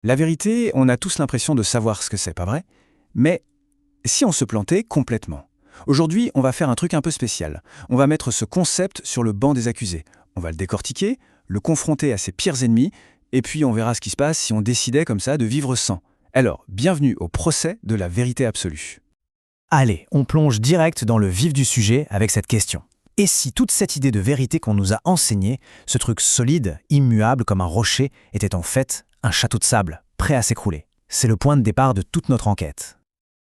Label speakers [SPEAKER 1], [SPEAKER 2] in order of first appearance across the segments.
[SPEAKER 1] La vérité, on a tous l'impression de savoir ce que c'est, pas vrai? Mais si on se plantait complètement? Aujourd'hui, on va faire un truc un peu spécial. On va mettre ce concept sur le banc des accusés. On va le décortiquer, le confronter à ses pires ennemis, et puis on verra ce qui se passe si on décidait comme ça de vivre sans. Alors, bienvenue au procès de la vérité absolue.
[SPEAKER 2] Allez, on plonge direct dans le vif du sujet avec cette question. Et si toute cette idée de vérité qu'on nous a enseignée, ce truc solide, immuable comme un rocher, était en fait un château de sable, prêt à s'écrouler? C'est le point de départ de toute notre enquête.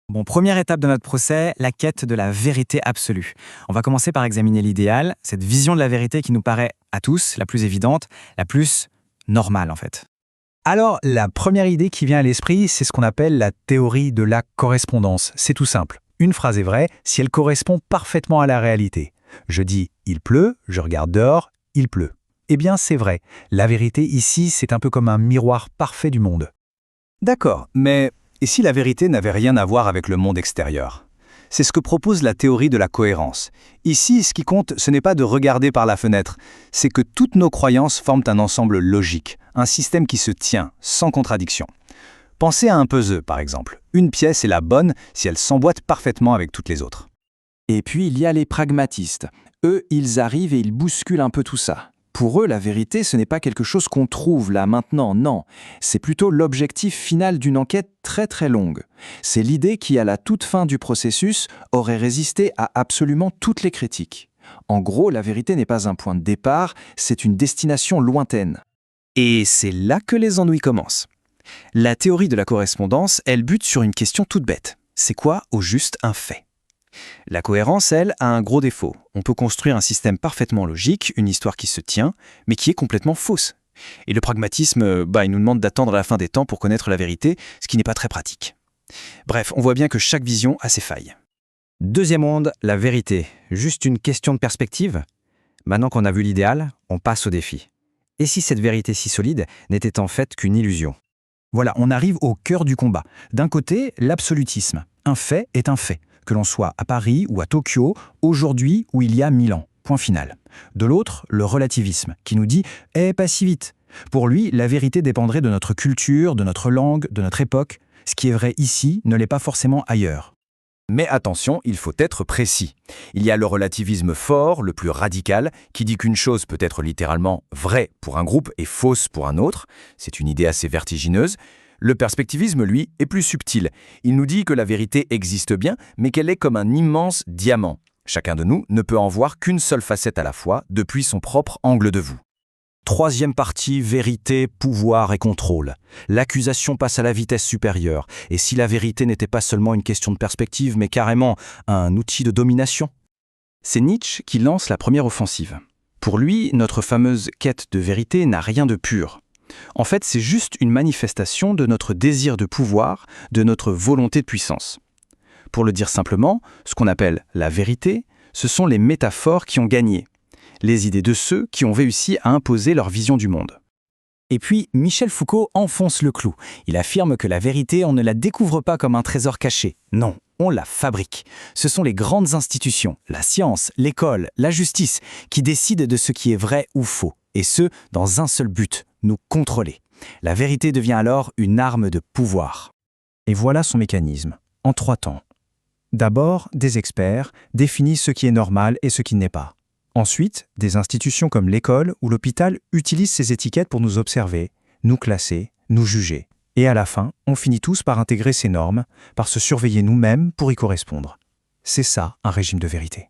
[SPEAKER 3] Bon, première étape de notre procès, la quête de la vérité absolue. On va commencer par examiner l'idéal, cette vision de la vérité qui nous paraît à tous la plus évidente, la plus normale en fait.
[SPEAKER 2] Alors, la première idée qui vient à l'esprit, c'est ce qu'on appelle la théorie de la correspondance. C'est tout simple. Une phrase est vraie si elle correspond parfaitement à la réalité. Je dis « il pleut », je regarde dehors, il pleut. Eh bien, c'est vrai. La vérité ici, c'est un peu comme un miroir parfait du monde.
[SPEAKER 4] D'accord, mais et si la vérité n'avait rien à voir avec le monde extérieur? C'est ce que propose la théorie de la cohérence. Ici, ce qui compte, ce n'est pas de regarder par la fenêtre, c'est que toutes nos croyances forment un ensemble logique, un système qui se tient, sans contradiction. Pensez à un puzzle, par exemple. Une pièce est la bonne si elle s'emboîte parfaitement avec toutes les autres.
[SPEAKER 1] Et puis il y a les pragmatistes. Eux, ils arrivent et ils bousculent un peu tout ça. Pour eux, la vérité, ce n'est pas quelque chose qu'on trouve là, maintenant, non. C'est plutôt l'objectif final d'une enquête très très longue. C'est l'idée qui, à la toute fin du processus, aurait résisté à absolument toutes les critiques. En gros, la vérité n'est pas un point de départ, c'est une destination lointaine.
[SPEAKER 3] Et c'est là que les ennuis commencent. La théorie de la correspondance, elle bute sur une question toute bête. C'est quoi, au juste, un fait? La cohérence, elle, a un gros défaut. On peut construire un système parfaitement logique, une histoire qui se tient, mais qui est complètement fausse. Et le pragmatisme, il nous demande d'attendre la fin des temps pour connaître la vérité, ce qui n'est pas très pratique. Bref, on voit bien que chaque vision a ses failles. Deuxième onde, la vérité. Juste une question de perspective? Maintenant qu'on a vu l'idéal, on passe au défi. Et si cette vérité si solide n'était en fait qu'une illusion?
[SPEAKER 2] Voilà, on arrive au cœur du combat. D'un côté, l'absolutisme. Un fait est un fait, que l'on soit à Paris ou à Tokyo, aujourd'hui ou il y a 1000 ans. Point final. De l'autre, le relativisme, qui nous dit « Eh, pas si vite ». Pour lui, la vérité dépendrait de notre culture, de notre langue, de notre époque. Ce qui est vrai ici ne l'est pas forcément ailleurs.
[SPEAKER 4] Mais attention, il faut être précis. Il y a le relativisme fort, le plus radical, qui dit qu'une chose peut être littéralement vraie pour un groupe et fausse pour un autre. C'est une idée assez vertigineuse. Le perspectivisme, lui, est plus subtil. Il nous dit que la vérité existe bien, mais qu'elle est comme un immense diamant. Chacun de nous ne peut en voir qu'une seule facette à la fois, depuis son propre angle de vue.
[SPEAKER 2] Troisième partie, vérité, pouvoir et contrôle. L'accusation passe à la vitesse supérieure. Et si la vérité n'était pas seulement une question de perspective, mais carrément un outil de domination?
[SPEAKER 1] C'est Nietzsche qui lance la première offensive. Pour lui, notre fameuse quête de vérité n'a rien de pur. En fait, c'est juste une manifestation de notre désir de pouvoir, de notre volonté de puissance. Pour le dire simplement, ce qu'on appelle la vérité, ce sont les métaphores qui ont gagné. Les idées de ceux qui ont réussi à imposer leur vision du monde.
[SPEAKER 2] Et puis, Michel Foucault enfonce le clou. Il affirme que la vérité, on ne la découvre pas comme un trésor caché. Non, on la fabrique. Ce sont les grandes institutions, la science, l'école, la justice, qui décident de ce qui est vrai ou faux. Et ce, dans un seul but, nous contrôler. La vérité devient alors une arme de pouvoir. Et voilà son mécanisme, en 3 temps. D'abord, des experts définissent ce qui est normal et ce qui n'est pas. Ensuite, des institutions comme l'école ou l'hôpital utilisent ces étiquettes pour nous observer, nous classer, nous juger. Et à la fin, on finit tous par intégrer ces normes, par se surveiller nous-mêmes pour y correspondre. C'est ça, un régime de vérité.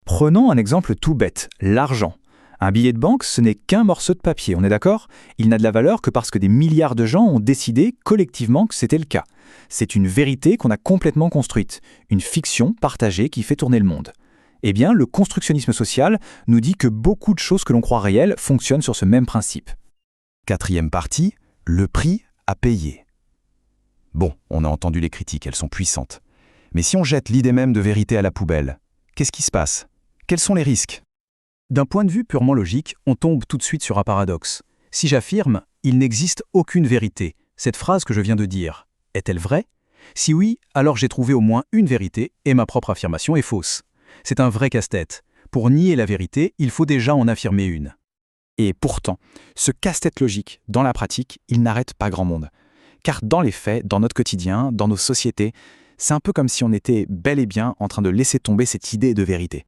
[SPEAKER 4] Prenons un exemple tout bête, l'argent. Un billet de banque, ce n'est qu'un morceau de papier, on est d'accord? Il n'a de la valeur que parce que des milliards de gens ont décidé collectivement que c'était le cas. C'est une vérité qu'on a complètement construite, une fiction partagée qui fait tourner le monde. Eh bien, le constructionnisme social nous dit que beaucoup de choses que l'on croit réelles fonctionnent sur ce même principe. Quatrième partie, le prix à payer. Bon, on a entendu les critiques, elles sont puissantes. Mais si on jette l'idée même de vérité à la poubelle, qu'est-ce qui se passe? Quels sont les risques?
[SPEAKER 2] D'un point de vue purement logique, on tombe tout de suite sur un paradoxe. Si j'affirme « il n'existe aucune vérité », cette phrase que je viens de dire, est-elle vraie? Si oui, alors j'ai trouvé au moins une vérité et ma propre affirmation est fausse. C'est un vrai casse-tête. Pour nier la vérité, il faut déjà en affirmer une.
[SPEAKER 1] Et pourtant, ce casse-tête logique, dans la pratique, il n'arrête pas grand monde.
[SPEAKER 4] car dans les faits, dans notre quotidien, dans nos sociétés, c'est un peu comme si on était bel et bien en train de laisser tomber cette idée de vérité.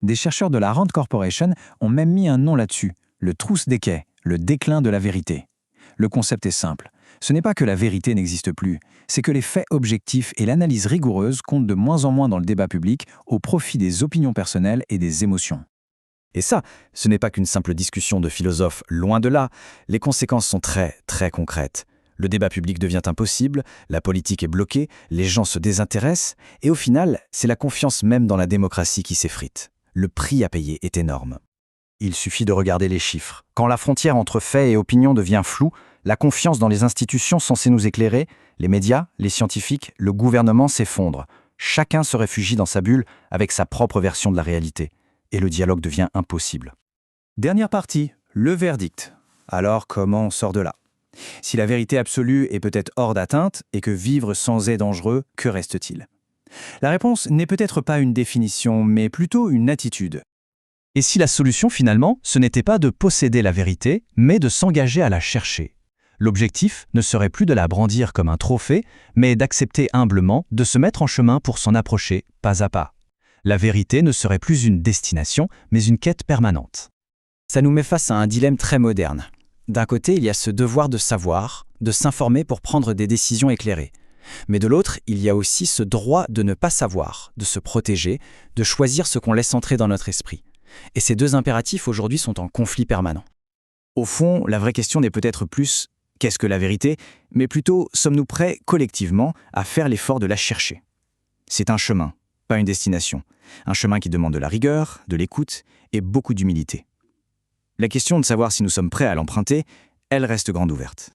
[SPEAKER 1] Des chercheurs de la Rand Corporation ont même mis un nom là-dessus, le Truth Decay, le déclin de la vérité. Le concept est simple. Ce n'est pas que la vérité n'existe plus, c'est que les faits objectifs et l'analyse rigoureuse comptent de moins en moins dans le débat public au profit des opinions personnelles et des émotions.
[SPEAKER 2] Et ça, ce n'est pas qu'une simple discussion de philosophes, loin de là. Les conséquences sont très, très concrètes. Le débat public devient impossible, la politique est bloquée, les gens se désintéressent, et au final, c'est la confiance même dans la démocratie qui s'effrite. Le prix à payer est énorme. Il suffit de regarder les chiffres. Quand la frontière entre faits et opinion devient floue, la confiance dans les institutions censées nous éclairer, les médias, les scientifiques, le gouvernement s'effondre. Chacun se réfugie dans sa bulle avec sa propre version de la réalité. Et le dialogue devient impossible.
[SPEAKER 1] Dernière partie, le verdict. Alors comment on sort de là? Si la vérité absolue est peut-être hors d'atteinte et que vivre sans est dangereux, que reste-t-il? La réponse n'est peut-être pas une définition, mais plutôt une attitude.
[SPEAKER 2] Et si la solution finalement, ce n'était pas de posséder la vérité, mais de s'engager à la chercher? L'objectif ne serait plus de la brandir comme un trophée, mais d'accepter humblement de se mettre en chemin pour s'en approcher pas à pas. La vérité ne serait plus une destination, mais une quête permanente.
[SPEAKER 3] Ça nous met face à un dilemme très moderne. D'un côté, il y a ce devoir de savoir, de s'informer pour prendre des décisions éclairées. Mais de l'autre, il y a aussi ce droit de ne pas savoir, de se protéger, de choisir ce qu'on laisse entrer dans notre esprit. Et ces deux impératifs aujourd'hui sont en conflit permanent.
[SPEAKER 1] Au fond, la vraie question n'est peut-être plus « qu'est-ce que la vérité ?», mais plutôt « sommes-nous prêts collectivement à faire l'effort de la chercher ?» C'est un chemin, pas une destination. Un chemin qui demande de la rigueur, de l'écoute et beaucoup d'humilité. La question de savoir si nous sommes prêts à l'emprunter, elle reste grande ouverte.